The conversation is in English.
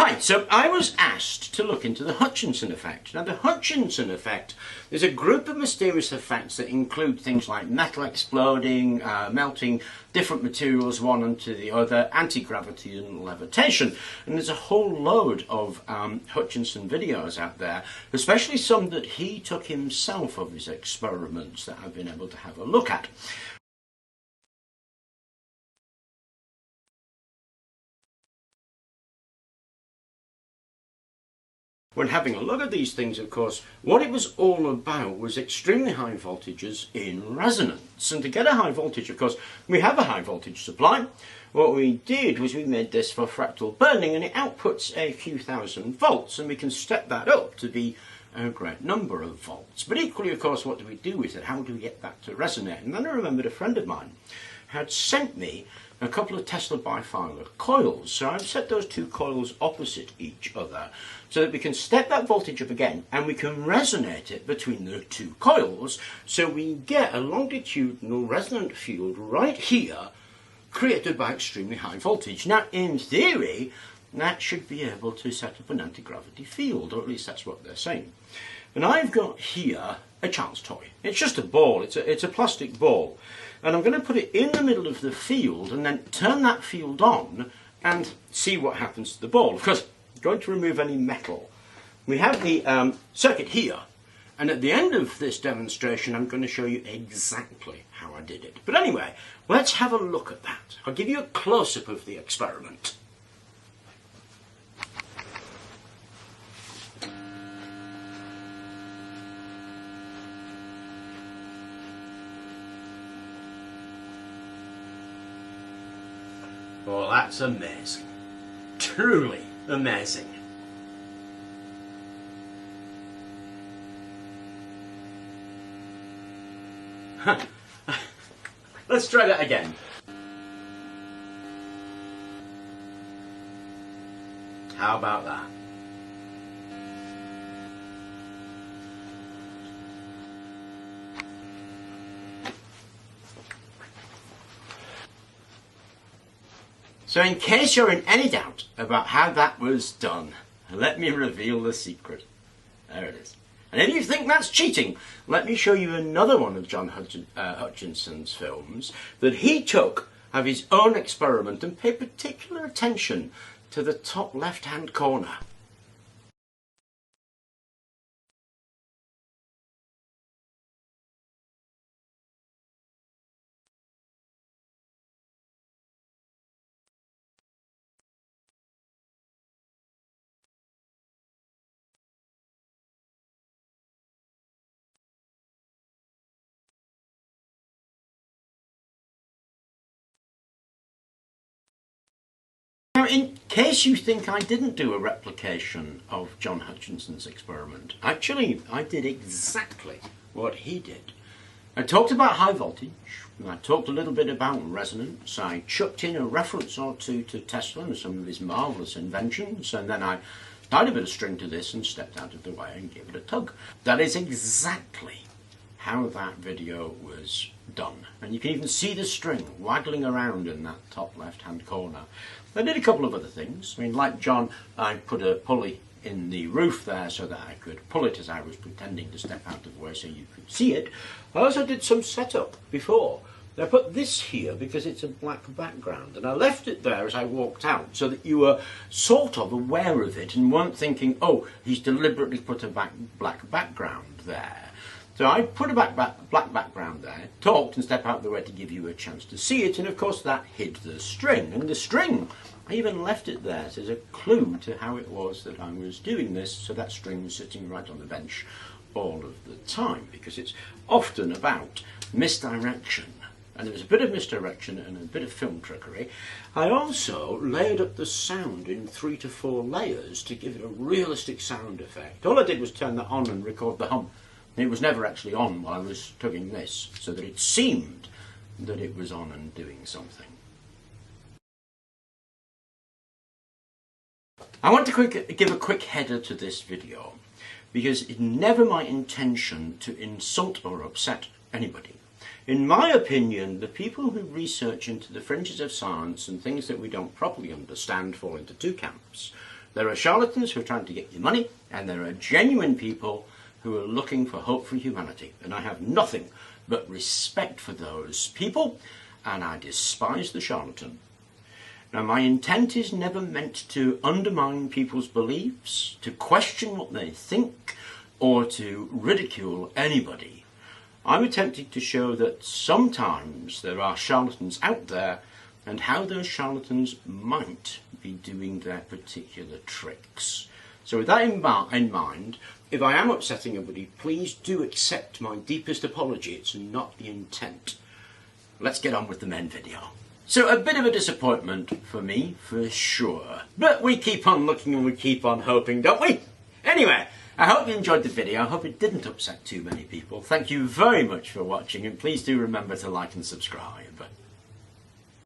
Hi, so I was asked to look into the Hutchison effect. Now the Hutchison effect is a group of mysterious effects that include things like metal exploding, melting different materials one onto the other, anti-gravity and levitation. And there's a whole load of Hutchison videos out there, especially some that he took himself of his experiments that I've been able to have a look at. When having a look at these things, of course, what it was all about was extremely high voltages in resonance. And to get a high voltage, of course, we have a high voltage supply. What we did was we made this for fractal burning, and it outputs a few thousand volts, and we can step that up to be a great number of volts. But equally, of course, what do we do with it? How do we get that to resonate? And then I remembered a friend of mine had sent me a couple of Tesla bifilar coils. So I've set those two coils opposite each other so that we can step that voltage up again and we can resonate it between the two coils, so we get a longitudinal resonant field right here created by extremely high voltage. Now in theory that should be able to set up an anti-gravity field, or at least that's what they're saying. And I've got here a child's toy. It's just a ball, it's a plastic ball. And I'm going to put it in the middle of the field and then turn that field on and see what happens to the ball. Of course, I'm going to remove any metal. We have the circuit here, and at the end of this demonstration I'm going to show you exactly how I did it. But anyway, let's have a look at that. I'll give you a close-up of the experiment. Well, that's amazing. Truly amazing. Let's try that again. How about that? So in case you're in any doubt about how that was done, let me reveal the secret. There it is. And if you think that's cheating, let me show you another one of John Hutchison's films that he took of his own experiment and paid particular attention to the top left-hand corner. Now, in case you think I didn't do a replication of John Hutchison's experiment, actually I did exactly what he did. I talked about high voltage, and I talked a little bit about resonance, I chucked in a reference or two to Tesla and some of his marvellous inventions, and then I tied a bit of string to this and stepped out of the way and gave it a tug. That is exactly how that video was done, and you can even see the string waggling around in that top left hand corner. I did a couple of other things. I mean, like John, I put a pulley in the roof there so that I could pull it as I was pretending to step out of the way so you could see it. I also did some setup before. I put this here because it's a black background, and I left it there as I walked out so that you were sort of aware of it and weren't thinking, oh, he's deliberately put a black background there. So I put a black background there, talked and stepped out of the way to give you a chance to see it, and of course that hid the string. And the string, I even left it there as a clue to how it was that I was doing this, so that string was sitting right on the bench all of the time, because it's often about misdirection. And there was a bit of misdirection and a bit of film trickery. I also layered up the sound in 3 to 4 layers to give it a realistic sound effect. All I did was turn that on and record the hum. It was never actually on while I was tugging this, so that it seemed that it was on and doing something. I want to give a quick header to this video, because it's never my intention to insult or upset anybody. In my opinion, the people who research into the fringes of science and things that we don't properly understand fall into two camps. There are charlatans who are trying to get your money, and there are genuine people who are looking for hope for humanity. And I have nothing but respect for those people, and I despise the charlatan. Now, my intent is never meant to undermine people's beliefs, to question what they think, or to ridicule anybody. I'm attempting to show that sometimes there are charlatans out there and how those charlatans might be doing their particular tricks. So with that in mind, if I am upsetting anybody, please do accept my deepest apology. It's not the intent. Let's get on with the main video. So a bit of a disappointment for me, for sure. But we keep on looking and we keep on hoping, don't we? Anyway, I hope you enjoyed the video. I hope it didn't upset too many people. Thank you very much for watching, and please do remember to like and subscribe.